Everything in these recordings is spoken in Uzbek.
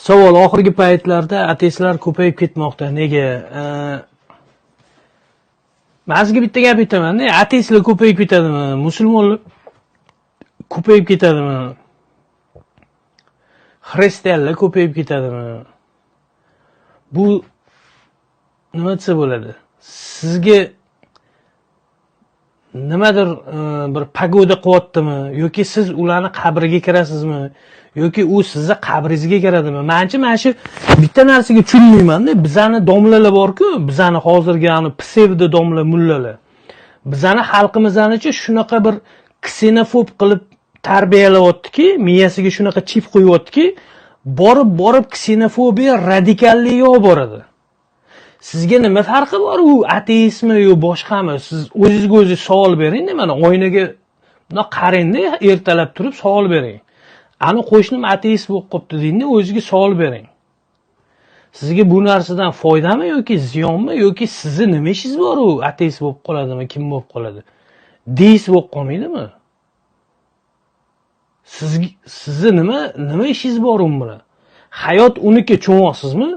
Savol: oxirgi paytlarda ateistlar ko'payib ketmoqda. Nega? Men sizga bitta gap aytaman-da, ateistlar ko'payib ketadimi? Musulmonlar ko'payib ketadimi? Xristianlar ko'payib ketadimi? Bu nima desa bo'ladi? Sizga nimadir bir pagoda qilyaptimi yoki siz ularni qabriga kirasizmi yoki u sizni qabringizga kiradimi? Menimcha mana shu bitta narsaga tushunmayman-da. Bizani domlalar bor-ku, bizani hozirgi psevdo domla mullalar. Bizani xalqimizni shunaqa bir ksenofob qilib tarbiyalayaptiki, miyasiga shunaqa chip qo'yyaptiki, borib ksenofobiya radikalligiga olib boradi. Sizga nima farqi bor u ateistmi yo boshqami? Siz o'zingizga o'zingiz savol bering-da, mana oynaga bundoq qarang-da, ertalab turib savol bering. Ani qo'shnim ateist bo'lib qopti deydi, o'zingizga savol bering. Sizga bu narsadan foydami yoki ziyonmi yoki sizni nima ishingiz bor u ateist bo'lib qoladimi, kim bo'lib qoladi? Deist bo'lib qolmaydimi? Sizni nima ishingiz bor u bilan? Hayot uniki, cho'moqsizmi?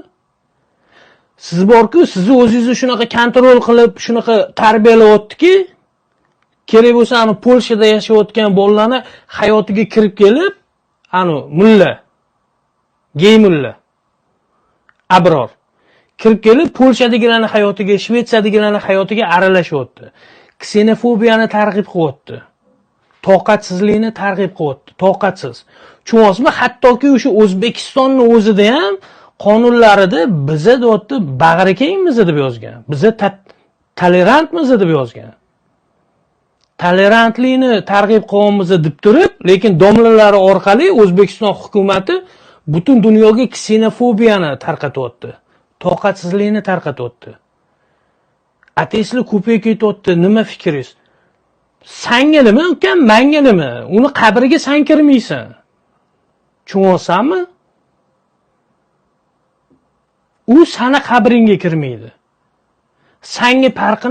Siz borku, sizni o'zingizni shunaqa kontrol qilib, shunaqa tarbiyalayaptiki, kerak bo'lsa Polshada yashayotgan bolalarni hayotiga kirib kelib, mulla, gey mulla, abror kirib kelib, Polshadagilarning hayotiga, Shvetsiyadagilarning hayotiga aralashyapti. Ksenofobiyani targ'ib qilyapti. Toqatsizlikni targ'ib qilyapti. Toqatsiz. Cho'ng'osmi, hattoki o'sha O'zbekistonning o'zida ham qonunlarida biza deyapti, bag'rikengmiz deb yozgan. Biza tolerantmiz deb yozgan. Tolerantlikni targ'ib qilyapmiz deb turib, lekin domlalari orqali O'zbekiston hukumatı butun dunyoga ksenofobiyani tarqatyapti. Toqatsizlikni tarqatyapti. Ateistlar ko'payib ketyapti. Nima fikringiz? Sanga nima, ukam, menga nima? Uni qabriga sen kirmaysan. Tushunaysanmi? U sana qabringga kirmaydi. Senga farqi